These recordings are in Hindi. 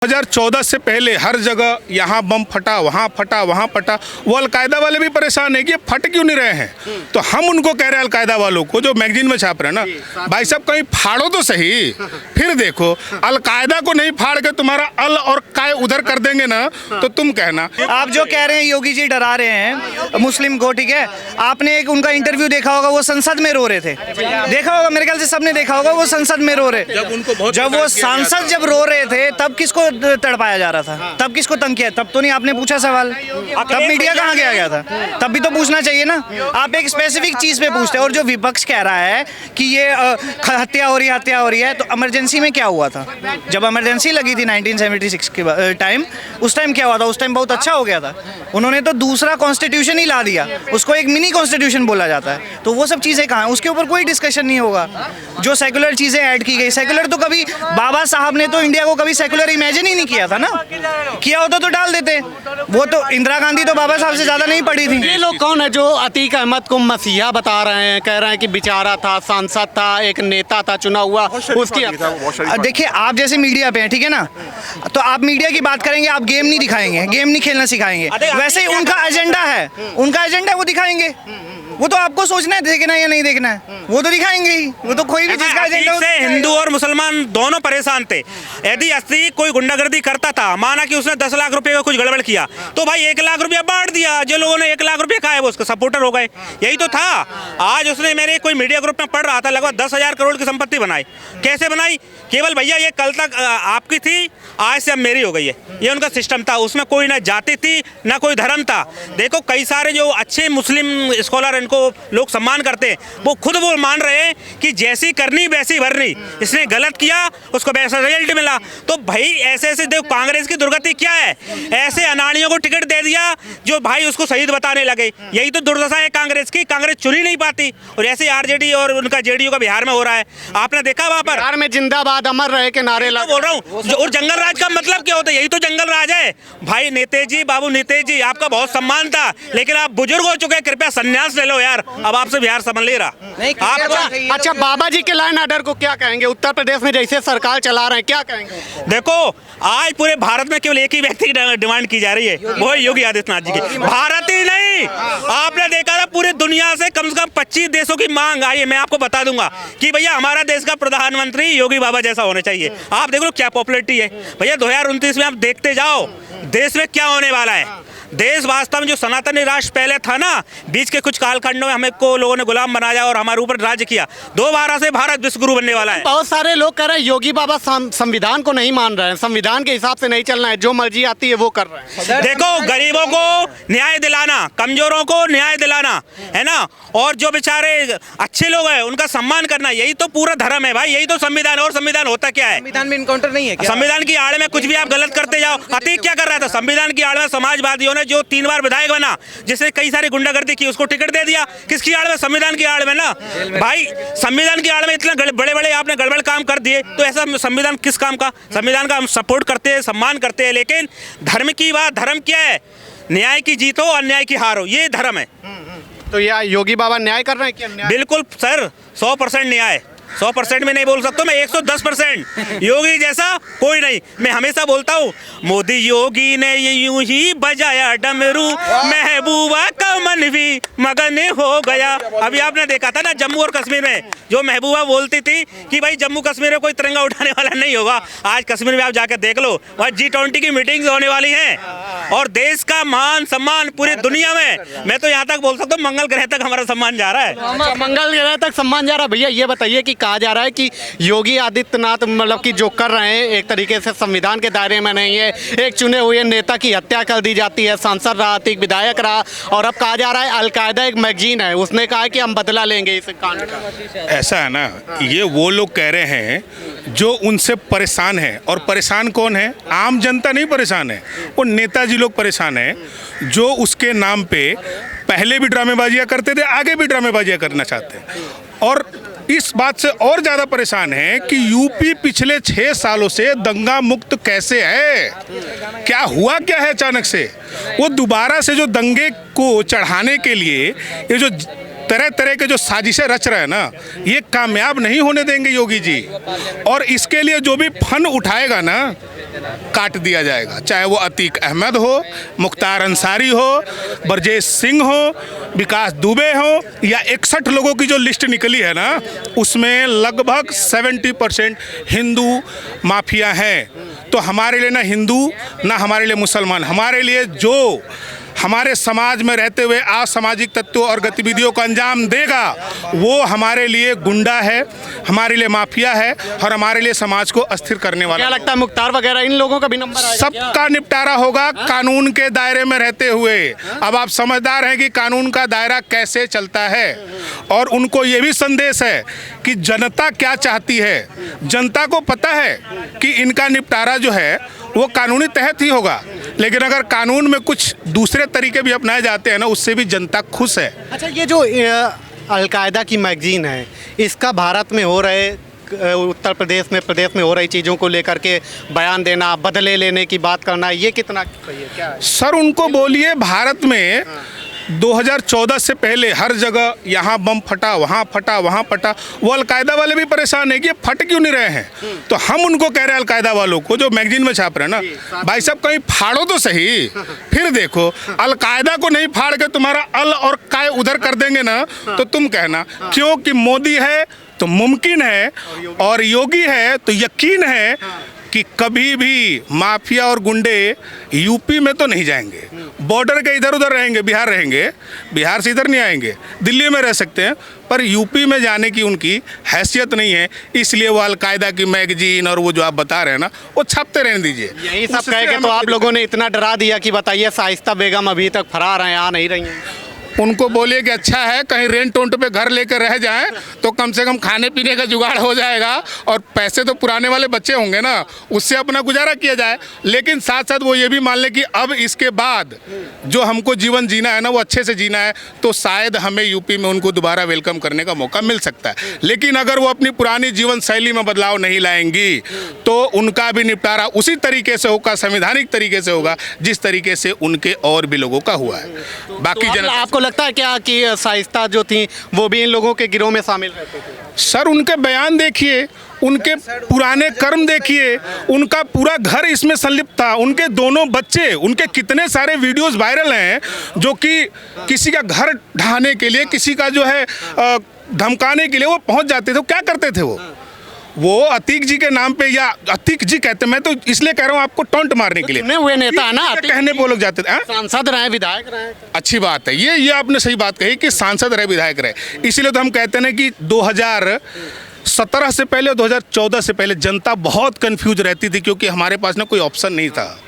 2014 से पहले हर जगह यहाँ बम फटा, वहाँ फटा, वहाँ फटा। वो अलकायदा वाले भी परेशान है कि ये फट क्यों नहीं रहे हैं। तो हम उनको कह रहे हैं अलकायदा वालों को जो मैगजीन में छाप रहे हैं ना, भाई साहब कहीं फाड़ो तो सही। फिर देखो अलकायदा को नहीं फाड़ के तुम्हारा अल और काय उधर कर देंगे ना तो तुम कहना। आप जो कह रहे हैं योगी जी डरा रहे हैं मुस्लिम को, ठीक है। आपने एक उनका इंटरव्यू देखा होगा, वो संसद में रो रहे थे, देखा होगा, मेरे ख्याल से सबने देखा होगा। वो संसद में रो रहे, जब वो सांसद जब रो रहे थे तब किसको तड़पाया जा रहा था, तब किसको तंग किया, तब तो नहीं आपने पूछा सवाल, तब मीडिया कहाँ गया था, तब भी तो पूछना चाहिए ना। आप एक स्पेसिफिक चीज पे पूछते हैं। और जो विपक्ष कह रहा है कि ये हत्या हो रही है, तो इमरजेंसी में क्या हुआ था? जब इमरजेंसी लगी थी 1976 के टाइम, उस टाइम क्या हुआ था? उस टाइम बहुत अच्छा हो गया था। उन्होंने तो दूसरा कॉन्स्टिट्यूशन ही ला दिया, उसको एक मिनी कॉन्स्टिट्यूशन बोला जाता है। तो वो सब चीजें कहाँ हैं? उसके ऊपर कोई डिस्कशन नहीं होगा। जो सेकुलर चीजें ऐड की गई, सेकुलर तो कभी बाबा साहब ने तो इंडिया को कभी सेकुलर इमेजिन ही नहीं किया था ना। किया होता तो डाल देते। वो तो इंदिरा गांधी तो बाबा साहब से ज्यादा नहीं पढ़ी थी। ये लोग कौन है जो अतीक अहमद को मसीहा बता रहे हैं, कह रहे हैं कि बेचारा था, सांसद था, एक नेता था चुना हुआ, उसकी देखिए आप जैसे मीडिया पे हैं, ठीक है ना, तो आप मीडिया की बात करेंगे, आप गेम नहीं दिखाएंगे, गेम नहीं खेलना सिखाएंगे। वैसे ही उनका एजेंडा है, वो दिखाएंगे। वो तो आपको सोचना है देखना है या नहीं देखना है, वो तो दिखाएंगे ही। वो तो कोई भी चीज का एजेंडा से हिंदू और मुसलमान दोनों परेशान थे। यदि असली कोई गुंडागर्दी करता था, माना कि उसने 10 लाख रुपए का कुछ गड़बड़ किया, तो भाई 1 लाख रुपया बांट दिया। जो लोगों ने 1 लाख रुपये खाए वो उसके सपोर्टर हो गए, यही तो था। आज उसने मेरे कोई मीडिया ग्रुप में पढ़ रहा था, लगभग 10,000 करोड़ की संपत्ति बनाई। कैसे बनाई? केवल भैया ये कल तक आपकी थी, आज से अब मेरी हो गई है। ये उनका सिस्टम था। उसमें कोई ना जाति थी ना कोई धर्म था। देखो कई सारे जो अच्छे मुस्लिम स्कॉलर, इनको लोग सम्मान करते हैं, वो खुद वो मान रहे हैं कि जैसी करनी वैसी भरनी। इसने गलत किया, उसको वैसा रिजल्ट मिला। तो भाई ऐसे देखो कांग्रेस की दुर्गति क्या है। ऐसे अनाड़ियों को टिकट दे दिया जो भाई उसको शहीद बताने लगे। यही तो दुर्दशा है कांग्रेस की। कांग्रेस चुन ही नहीं पाती। और ऐसे आरजेडी और उनका जेडीयू का बिहार में हो रहा है। आपने देखा वहां पर बिहार में जिंदाबाद अमर रहे के नारे लगा। बोल रहा हूँ। और जंगल राज का मतलब क्या होता है? यही तो जंगल राज है भाई। नेताजी, बाबू नेताजी, आपका बहुत सम्मान था, लेकिन आप बुजुर्ग हो चुके हैं, कृपया संन्यास ले लो यार। अब आपसे बिहार समझ ले रहा आप। अच्छा बाबा जी के लाइन ऑर्डर को क्या कहेंगे? उत्तर प्रदेश में जैसे सरकार चला रहे हैं, क्या कहेंगे? देखो आज पूरे भारत में केवल एक ही व्यक्ति की डिमांड की जा रही है, वो है योगी आदित्यनाथ जी की। भारत ही नहीं, आपने देखा था पूरी दुनिया से कम 25 देशों की मांग आई है। मैं आपको बता दूंगा कि भैया हमारा देश का प्रधानमंत्री योगी बाबा जैसा होना चाहिए। आप देख लो क्या पॉपुलरिटी है भैया। 2029 में आप देखते जाओ देश में क्या होने वाला है। देश वास्तव में जो सनातनी राष्ट्र पहले था ना, बीच के कुछ कालखंडों में हमें को लोगों ने गुलाम बनाया और हमारे ऊपर राज्य किया। दोबारा से भारत विश्वगुरु बनने वाला है। बहुत सारे लोग कह रहे हैं योगी बाबा संविधान को नहीं मान रहे हैं, संविधान के हिसाब से नहीं चलना है, जो मर्जी आती है वो कर रहे हैं। देखो गरीबों को न्याय दिलाना, कमजोरों को न्याय दिलाना, है ना, और जो बेचारे अच्छे लोग हैं उनका सम्मान करना, यही तो पूरा धर्म है भाई। यही तो संविधान। और संविधान होता क्या है? संविधान में इनकाउंटर नहीं है क्या? संविधान की आड़ में कुछ भी आप गलत करते जाओ। अतीक क्या कर रहा था? संविधान की आड़ में समाजवादियों ने जो 3 बार विधायक बना, जिसने कई सारी गुंडागर्दी की, उसको टिकट दे दिया। किसकी आड़ में? संविधान की आड़ में ना भाई। संविधान की आड़ में इतना बड़े बड़े आपने गड़बड़ काम कर दिए, तो ऐसा संविधान किस काम का? संविधान का हम सपोर्ट करते हैं, सम्मान करते हैं, लेकिन धर्म की बात, धर्म क्या है? न्याय की जीत हो, अन्याय की हार हो, ये धर्म है। तो यह योगी बाबा न्याय कर रहे हैं क्या? बिल्कुल सर, 100% न्याय। 100% में नहीं बोल सकता मैं, 110%। योगी जैसा कोई नहीं। मैं हमेशा बोलता हूँ मोदी योगी ने यूं ही बजाया डमरू, महबूबा का मन भी मगन हो गया। अभी आपने देखा था ना जम्मू और कश्मीर में, जो महबूबा बोलती थी कि भाई जम्मू कश्मीर में कोई तिरंगा उठाने वाला नहीं होगा, आज कश्मीर में आप जाकर देख लो, वहाँ G20 की मीटिंग्स होने वाली हैं। और देश का मान सम्मान पूरी दुनिया में, मैं तो यहाँ तक बोल सकता हूँ मंगल ग्रह तक हमारा सम्मान जा रहा है। मंगल ग्रह तक सम्मान जा रहा है। भैया ये बताइए कि कहा जा रहा है कि योगी आदित्यनाथ मतलब कि जो कर रहे हैं एक तरीके से संविधान के दायरे में नहीं है। एक चुने हुए नेता की हत्या कर दी जाती है, सांसद रहा, एक विधायक रहा, और अब कहा जा रहा है अलकायदा एक मैगजीन है, उसने कहा है कि हम बदला लेंगे इस कांड का। ऐसा है ना, ये वो लोग कह रहे हैं जो उनसे परेशान है। और परेशान कौन है? आम जनता नहीं परेशान है, वो नेताजी लोग परेशान है, जो उसके नाम पे पहले भी ड्रामेबाजियाँ करते थे, आगे भी ड्रामेबाजियाँ करना चाहते हैं। और इस बात से और ज़्यादा परेशान है कि यूपी पिछले 6 सालों से दंगा मुक्त कैसे है। क्या हुआ क्या है अचानक से? वो दोबारा से जो दंगे को चढ़ाने के लिए ये जो तरह तरह के जो साजिशें रच रहे हैं ना, ये कामयाब नहीं होने देंगे योगी जी। और इसके लिए जो भी फन उठाएगा ना, काट दिया जाएगा, चाहे वो अतीक अहमद हो, मुख्तार अंसारी हो, ब्रजेश सिंह हो, विकास दुबे हो, या 61 लोगों की जो लिस्ट निकली है ना, उसमें लगभग 70% हिंदू माफिया हैं। तो हमारे लिए ना हिंदू ना हमारे लिए मुसलमान, हमारे लिए जो हमारे समाज में रहते हुए असामाजिक तत्वों और गतिविधियों को अंजाम देगा वो हमारे लिए गुंडा है, हमारे लिए माफिया है और हमारे लिए समाज को अस्थिर करने वाला। क्या लगता है मुख्तार वगैरह इन लोगों का भी नंबर आएगा? सबका निपटारा होगा कानून के दायरे में रहते हुए। अब आप समझदार हैं कि कानून का दायरा कैसे चलता है, और उनको ये भी संदेश है कि जनता क्या चाहती है। जनता को पता है कि इनका निपटारा जो है वो कानूनी तहत ही होगा, लेकिन अगर कानून में कुछ दूसरे तरीके भी अपनाए जाते हैं ना, उससे भी जनता खुश है। अच्छा, ये जो अलकायदा की मैगजीन है, इसका भारत में हो रहे उत्तर प्रदेश में हो रही चीज़ों को लेकर के बयान देना, बदले लेने की बात करना, ये कितना सही है? क्या है? सर उनको बोलिए भारत में 2014 से पहले हर जगह यहाँ बम फटा, वहाँ फटा, वहाँ फटा, वो अलकायदा वाले भी परेशान है कि ये फट क्यों नहीं रहे हैं। तो हम उनको कह रहे हैं अलकायदा वालों को जो मैगजीन में छाप रहे हैं ना, भाई साहब कहीं फाड़ो तो सही, फिर देखो। अलकायदा को नहीं फाड़ के तुम्हारा अल और काय उधर कर देंगे ना, तो तुम कहना क्योंकि मोदी है तो मुमकिन है, और योगी है तो यकीन है कि कभी भी माफिया और गुंडे यूपी में तो नहीं जाएंगे, बॉर्डर के इधर उधर रहेंगे, बिहार रहेंगे, बिहार से इधर नहीं आएंगे, दिल्ली में रह सकते हैं, पर यूपी में जाने की उनकी हैसियत नहीं है। इसलिए वो अलकायदा की मैगजीन और वो जो आप बता रहे हैं ना, वो छापते रहने दीजिए। यही सब कह के तो आप लोगों ने इतना डरा दिया कि बताइए शाइस्ता बेगम अभी तक फरार हैं, आ नहीं रही हैं। उनको बोलिए कि अच्छा है कहीं रेंट ओंट पे घर लेकर रह जाएं तो कम से कम खाने पीने का जुगाड़ हो जाएगा, और पैसे तो पुराने वाले बच्चे होंगे ना, उससे अपना गुजारा किया जाए। लेकिन साथ साथ वो ये भी मान लें कि अब इसके बाद जो हमको जीवन जीना है ना, वो अच्छे से जीना है, तो शायद हमें यूपी में उनको दोबारा वेलकम करने का मौका मिल सकता है। लेकिन अगर वो अपनी पुरानी जीवन शैली में बदलाव नहीं लाएंगी तो उनका भी निपटारा उसी तरीके से होगा, संवैधानिक तरीके से होगा, जिस तरीके से उनके और भी लोगों का हुआ है। बाकी आपको लगता है क्या कि शाइस्ता जो थी वो भी इन लोगों के गिरोह में शामिल रहते थे? सर उनके बयान देखिए, उनके पुराने कर्म देखिए, उनका पूरा घर इसमें संलिप्त था, उनके दोनों बच्चे, उनके कितने सारे वीडियोस वायरल हैं जो कि किसी का घर ढहाने के लिए, किसी का जो है धमकाने के लिए वो पहुंच जाते थे। क्या करते थे वो अतीक जी के नाम पे, या अतीक जी कहते, मैं तो इसलिए कह रहा हूँ आपको टॉन्ट मारने के लिए, चुने हुए नेता है ना, कहने वो लोग जाते थे। सांसद रहे, विधायक रहे। अच्छी बात है, ये आपने सही बात कही कि सांसद रहे, विधायक रहे। इसीलिए तो हम कहते हैं कि 2017 से पहले, 2014 से पहले जनता बहुत कंफ्यूज रहती थी, क्योंकि हमारे पास ना कोई ऑप्शन नहीं था।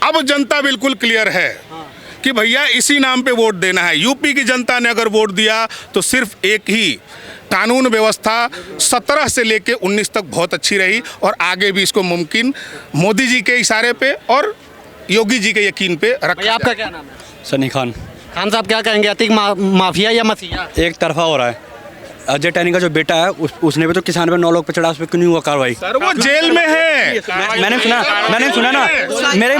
अब जनता बिल्कुल क्लियर है कि भैया इसी नाम पे वोट देना है। यूपी की जनता ने अगर वोट दिया तो सिर्फ एक ही, कानून व्यवस्था 17 से लेके 19 तक बहुत अच्छी रही, और आगे भी इसको मुमकिन मोदी जी के इशारे पे और योगी जी के यकीन पे रखा। आपका क्या नाम है? सनी खान। खान साहब क्या कहेंगे, अतीक माफिया या मसीहा? एक तरफा हो रहा है। अजय टैनी का जो बेटा है उसने भी तो किसान पे 9 लोग पे चढ़ा, उस पर क्यों नहीं हुआ कार्रवाई? सर वो जेल में है। मैंने सुना ना, मेरे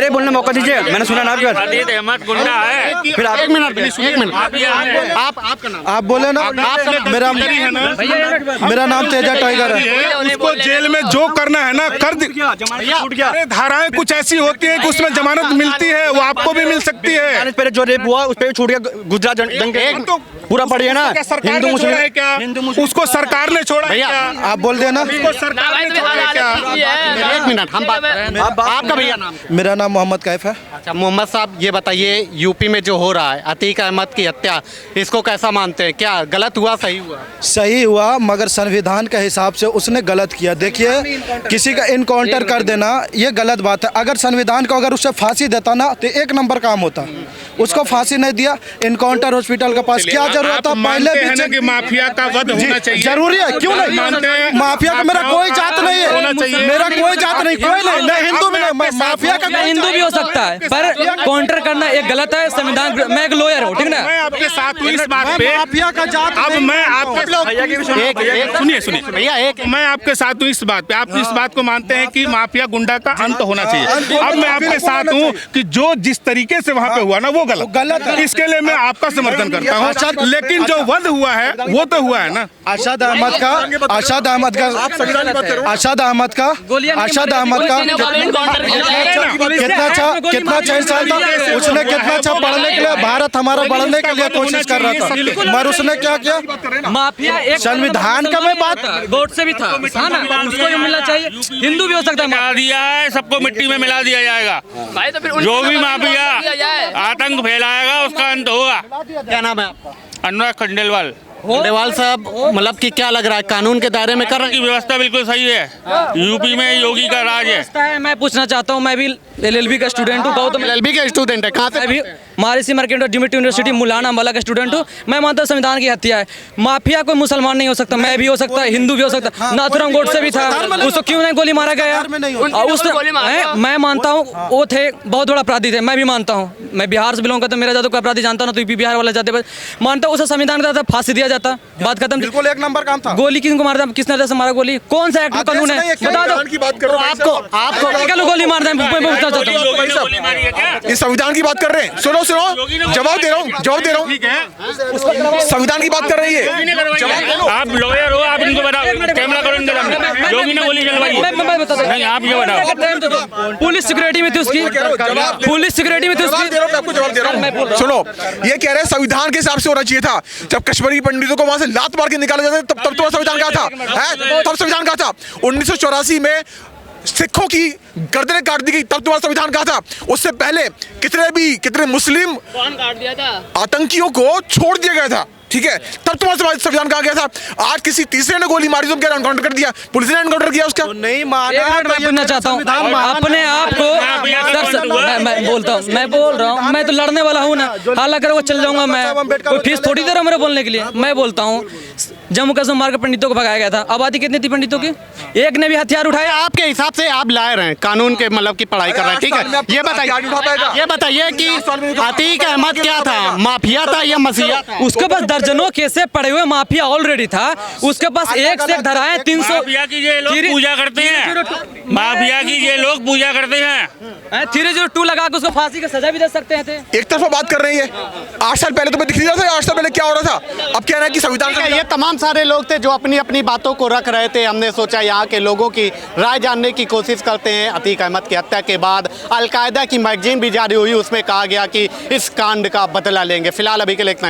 बोलने मौका दीजिए, मैंने सुना ना। फिर आप एक मिनट आपका नाम आप बोले ना, मेरा नाम तेजा टाइगर है। उसको जेल में जो करना है ना कर दिया। अरे धाराएं कुछ ऐसी होती है कि उसमें जमानत मिलती है, वो आपको भी मिल सकती है। पहले जो रेप हुआ उस पर छूट गया, गुजरात दंगे पूरा पढ़िए ना। हिंदू मुस्लिम है क्या? उसको सरकार ने छोड़ा है क्या? आप बोल देना। उसको सरकार ने छोड़ा है क्या? एक मिनट हम आपका भैया नाम? मेरा नाम मोहम्मद कैफ है। अच्छा मोहम्मद साहब, ये बताइए यूपी में जो हो रहा है अतीक अहमद की हत्या, इसको कैसा मानते हैं? क्या गलत हुआ, सही हुआ? सही हुआ, मगर संविधान के हिसाब से उसने गलत किया। देखिए, किसी का इनकाउंटर कर देना ये गलत बात है। अगर संविधान को अगर उससे फांसी देता ना तो एक नंबर काम होता। उसको फांसी नहीं दिया, इनकाउंटर हॉस्पिटल के पास क्या जरूरत था? पहले भी कि माफिया का वध होना चाहिए। जरूरी है, क्यों नहीं? माफिया का मेरा कोई जात नहीं है, मेरा कोई जात नहीं नहीं, कोई नहीं, मैं हिंदू भी नहीं, मैं माफिया का मैं हिंदू भी हो सकता है, पर काउंटर करना एक गलत है। संविधान, मैं एक लॉयर हूँ, ठीक ना। मैं आपके साथ हूँ इस बात पे। माफिया का जात अब मैं आपके सुनिए भैया एक मैं आपके साथ हूँ इस बात पे। आप इस बात को मानते हैं कि माफिया गुंडा का अंत होना चाहिए। अब मैं आपके साथ हूँ कि जो जिस तरीके से वहाँ पे हुआ ना वो गलत है। इसके लिए मैं आपका समर्थन करता हूँ, लेकिन जो वध हुआ है वो तो हुआ है ना। अरशद अहमद का कितना चैन साल था, उसने कितना अच्छा पढ़ने के लिए, भारत हमारा बढ़ने के लिए कोशिश कर रहा था, मगर उसने क्या किया? माफिया एक संविधान का मैं बात वोट से भी था ना, उसको भी मिलना चाहिए। हिंदू भी हो सकता है। मिला दिया है, सबको मिट्टी में मिला दिया जाएगा। जो भी माफिया आतंक फैलाएगा उसका अंत होगा। क्या नाम है आपका? अनुराग खंडेलवाल। खंडेलवाल साहब, मतलब कि क्या लग रहा है, कानून के दायरे में कर रहे की व्यवस्था बिल्कुल सही है। यूपी में योगी का राज है। मैं पूछना चाहता हूँ, मैं भी LLB का स्टूडेंट हूँ, तो LLB के स्टूडेंट है? कहाँ से? मैं भी महर्षि मार्केट और डिमिट यूनिवर्सिटी मुलाना अम्बाला का स्टूडेंट हूँ। मैं मानता हूँ संविधान की हत्या है। माफिया कोई मुसलमान नहीं हो सकता, मैं भी हो सकता, हिंदू भी हो सकता। नाथुराम गोडसे भी था, उसको क्यों नहीं गोली मारा गया? मैं मानता हूँ वो थे बहुत बड़ा अपराधी थे, मैं भी मानता हूँ। मैं बिहार से बिलोंग करता हूँ, मेरा जादू का अपराधी जानता हूँ, तो यूपी बिहार वाला जाते मानता हूँ। उसे संविधान का फांसी दिया जाता, बात खत्म। बिल्कुल एक नंबर काम था। गोली किसको मारता, किसने वजह से मारा गोली? कौन सा एक्ट में कानून है बता दो। आपको गोली मारता है, इस संविधान की बात कर रहे हैं। सुनो जवाब दे रहा हूँ संविधान की बात कर रही है। आप लॉयर हो, आप इनको बताओ। कैमरा करो इनके सामने। योगी ने गोली चलवाई नहीं, आप ये बताओ। पुलिस सिक्योरिटी में थी उसकी, पुलिस सिक्योरिटी में थी उसकी। आपको जवाब दे रहा हूँ। सुनो, ये कह रहे हैं संविधान के हिसाब से होना चाहिए था। जब कश्मीरी पंडितों को वहां से लात मार के निकाला जाता तब तो संविधान कहा था, तब संविधान कहा था। 1984 में सिखों की गर्दनें काट दी गई, तब तुम्हारा संविधान कहा था। उससे पहले कितने मुस्लिम आतंकियों को छोड़ दिया गया था, ठीक है, तब तुम्हारा संविधान कहा गया था। आज किसी तीसरे ने गोली मारी, तुम क्या एनकाउंटर कर दिया? पुलिस ने एनकाउंटर किया उसका? नहीं माना। मैं पूछना चाहता हूँ अपने आप को, मैं बोल रहा हूँ, मैं तो लड़ने वाला हूँ ना, हालांकि वो चल जाऊंगा मैं, कोई फीस थोड़ी दे रहा मेरे बोलने के लिए। मैं बोलता हूँ जम्मू कश्मीर मार के पंडितों को भगाया गया था। आबादी कितनी थी पंडितों की? एक ने भी हथियार उठाया। आपके हिसाब से आप लायर हैं, कानून के मतलब की पढ़ाई कर रहे हैं, ठीक है। ये बताइए कि अतीक अहमद क्या था, माफिया था या मसीहा था? उसके पास दर्जनों केसें पड़े हुए, माफिया ऑलरेडी था उसके पास। एक से एक धराएं 300। माफिया की ये लोग पूजा करते हैं, माफिया की ये लोग पूजा करते हैं। 302 लगा के उसको फांसी की सजा भी दे सकते हैं। एक तरफा बात कर रही है। 8 साल पहले तुम्हें दिख रहा था, 8 साल पहले क्या हो रहा था? अब कह रहे हैं कि संविधान का। ये तमाम सारे लोग थे जो अपनी अपनी बातों को रख रहे थे। हमने सोचा यहाँ के लोगों की राय जानने की कोशिश करते हैं। अतीक अहमद की हत्या के बाद अलकायदा की मैगजीन भी जारी हुई, उसमें कहा गया कि इस कांड का बदला लेंगे। फिलहाल अभी के लिए इतना ही।